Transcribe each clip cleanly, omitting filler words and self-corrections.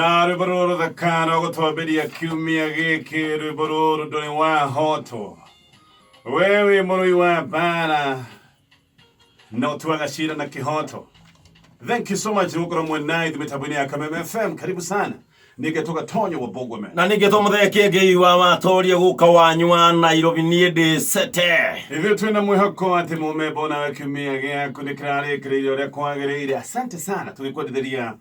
Na rũbarũrũ thakana gũtwambĩria kiumia gĩkĩ rũbarũrũ ndũrĩ wahotwo. Wewe mũrũi wa bara no tuaga shida na kihoto. Thank you so much gũkorwo mwenai mitambo-inĩ ya Kameme FM. Karibu sana. Ningetoka Tonyo wa Bogome. Na ningetomuthee kĩngĩ wa watoria gũka wanyua Nairobi niĩ ndĩ sete. Ithuĩ twĩna mwĩhoko atĩ mũmembo nawe kiumia gĩaku nĩkĩrarĩkĩrĩire ũrĩa kwagĩrĩire. Asante sana tũgĩkwendithĩria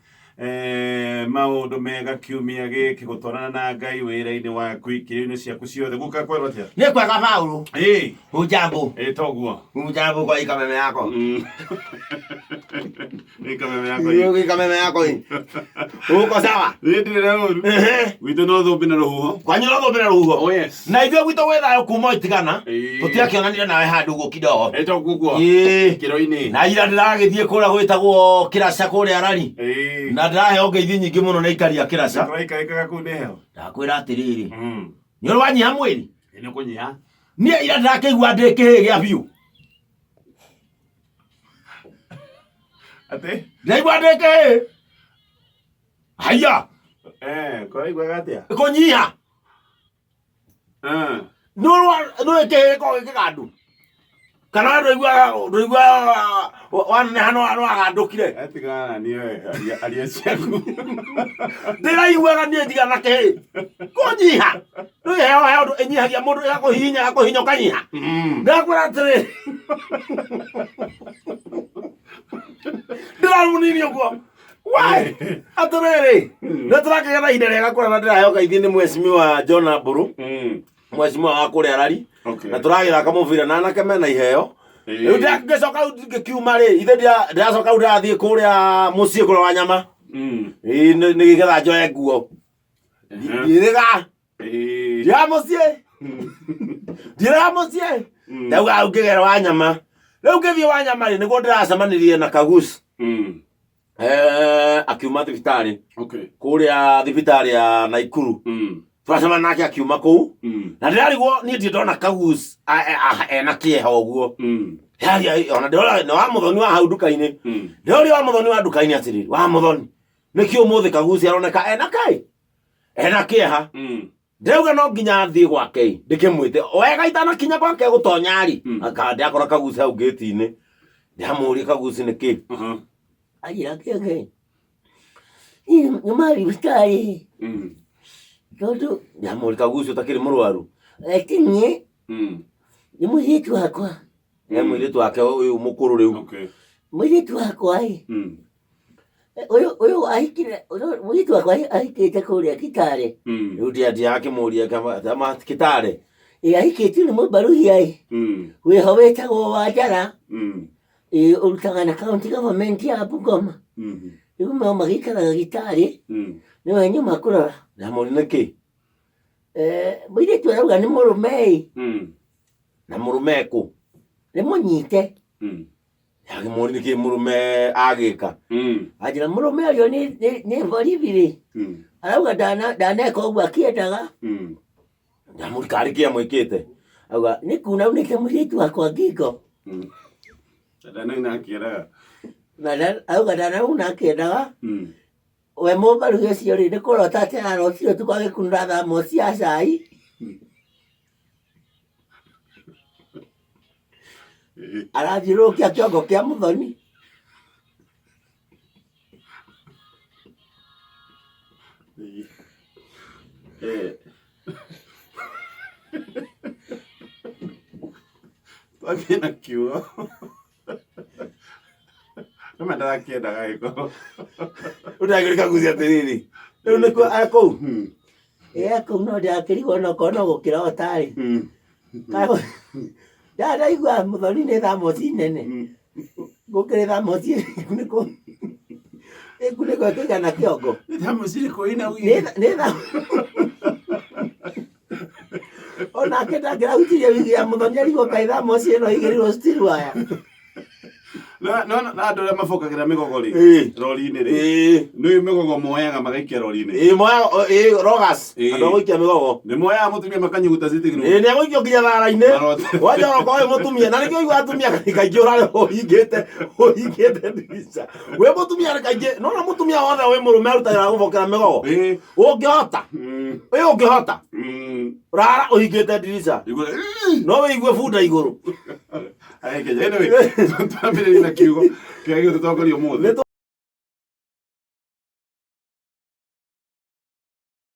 maũndũ mega kiumia gĩkĩ gũtwarana na Ngai wĩra-inĩ waku ikĩrĩinĩ ciaku ciothe. Gũka kwero atĩa? Nĩ kwega Paulo. Hujambo. Toguo. Hujambo kwa Kameme yako. Kameme yako. Yo Kameme yako. Uko sawa? Ndirĩ ũru. Witũ no thũmbĩ na rũhuho. Kwanyu no thũmbĩ na rũhuho. Oh yes. Na ithuĩ gwitũ wethayo kuma itigana. Tũtiakĩonanire nawe handũ ũguo kidogo. Toguo. Kĩro-inĩ. Na ira ndĩragĩthiĩ kũrĩa gwĩtagwo Kĩraca kũrĩa Arari. Na ndĩraheo ngeithi nyingĩ mũno nĩ aikari a Kĩraca. Tũraikaikaga kũu nĩ heo. Ndakwĩra atĩrĩrĩ. Nĩ ũrĩ wanyiha mwĩrĩ? Nĩ kũnyiha. Niĩ ira ndĩrakĩigua ndĩ kĩhĩ gĩa biũ. Ate? Ndaigua ndĩ kĩhĩ. Haya. Kũraigua atĩa? Kũnyiha. Nĩ kĩhĩ gĩkĩgandu. Kana ndũigua waneneha no agandũkire. Atigana niwe aria ciaku. Ndĩraiguaga niĩ ndigana kĩhĩ. Kũnyiha. Ndũheo ũndũ ĩnyihagia mũndũ ĩgakũhihinya ũkanyiha. Ndakwĩra atĩrĩrĩ. Ndĩramunini ũguo. Wai! Atĩrĩrĩ. Nĩtũrakĩgetha ihinda rĩega kũrĩa na ndĩraheo ngeithi nĩ Mheshimiwa John Mburu. Mheshimiwa wa kũrĩa Arari. Na tũragĩthaka mũbira na anake mena iheo. Rĩu ngĩcoka ngĩkiuma rĩ, ithe ndĩracoka ndathiĩ kũrĩa mũciĩ kũrĩa wa nyama. Nĩgetha njoe nguo. Ndirĩga. Ndirĩga mũciĩ. Ndauga hau ngĩgera wa nyama. Rĩu ngĩthiĩ wa nyama rĩ, nĩguo ndĩracemanirie na Kaguci. Akiuma thibitarĩ. Kũrĩa thibitarĩ ya Naikuru. Turacemana nake akiuma kũu. Na ndĩrarigwo niĩ ndona Kaguci ena kĩeha ũguo. Ona ndĩrona wa Mũthoni wa hau nduka-inĩ. Ndĩrona wa Mũthoni wa nduka-inĩ atĩrĩrĩ, wa Mũthoni nĩkĩ ũmũthĩ Kaguci aroneka ena kĩeha. Ndĩrauga no nginya thiĩ gwake ndĩkĩmwĩte wega itanakinya gwake gũtonya-rĩ. Ndĩrakora Kaguci hau gate-inĩ. Ndĩramũria Kaguci nĩkĩ. Anjĩra kĩenge nyuma thibitarĩ. Tondũ ndĩramũria Kaguci ũtakĩrĩ mũrwaru. Ati niĩ nĩ mũirĩtu wakwa. Mũirĩtu wake ũyũ mũkũrũ rĩu. Mũirĩtu wakwa-ĩ ũyũ ahikire, mũirĩtu wakwa ahikĩte kũrĩa Kitale. Rĩu ndirakĩmũria kama Kitale. Ahikĩtio nĩ mũmbaruhia-ĩ. Wĩho wĩtagwo Wanjara. Ũrutaga na county government ya Bungoma. Rĩu mao magĩikaraga Gĩtarĩ. Nĩwe nyuma kũrora. Ndĩramũria nĩkĩ. Mũirĩtu arauga nĩ mũrũme-ĩ. Na mũrũme kũ? Nĩ mũnyite. Ndĩramũria nĩkĩ mũrũme agĩka. Anjĩra mũrũme ũyũ nĩ borithi-rĩ. Arauga ndaneka ũguo akĩendaga. Ndĩramũria karĩ kĩ amwĩkĩte. Auga nĩ kunaunĩte mũirĩtu wakwa ngingo. Ndanauna akĩendaga. Na auga ndanauna akĩendaga. We mũmbaruhi ũcio-rĩ nĩ kũrota atĩ ararotire tu agĩkunũra thamo cia cai. Arathiũrũrũkia kĩongo kĩa Mũthoni. Twathiĩ na kiugo. Nĩma ndarakĩendaga gĩkorwo. Ũndagĩrĩ Kaguci atĩrĩrĩ. Rĩu nĩkuo akũu. Akũu no ndakĩrigwo onokorwo no gũkĩra otarĩ. Ndaigua Mũthoni nĩ thamoci nene. Gũkĩrĩ thamoci nĩkũ. Nĩkũ ĩkĩigana kĩongo. Nĩ thamoci ĩrĩkũ ĩna wigi? Nĩ onake ndangĩrahutirie wigi ya Mũthoni arigwo kaĩ thamoci ĩno igĩrĩrwo steel wire. na andå arä a mabåkagä ra mä gogo rä rori-inä rä nä mä gogo moyaga magaikia rori-inä rogas andå agåikia mä gogo nä moyaga må tumia makanyuguta nä agåikio nginya thara-inä wanjoroko å må tumia na nä kä å igua atumia kaingä å rarä å hingä te ndirisha wä må tumia kaingä nona må tumia wothe wä må rå me arutagä ra gå bokera mä gogo å ngä hota å ngä hota rara å hingä te ndirisha no wä igue bunda igå rå twambä rä ria na kiugo kä gä tå tongoria må thä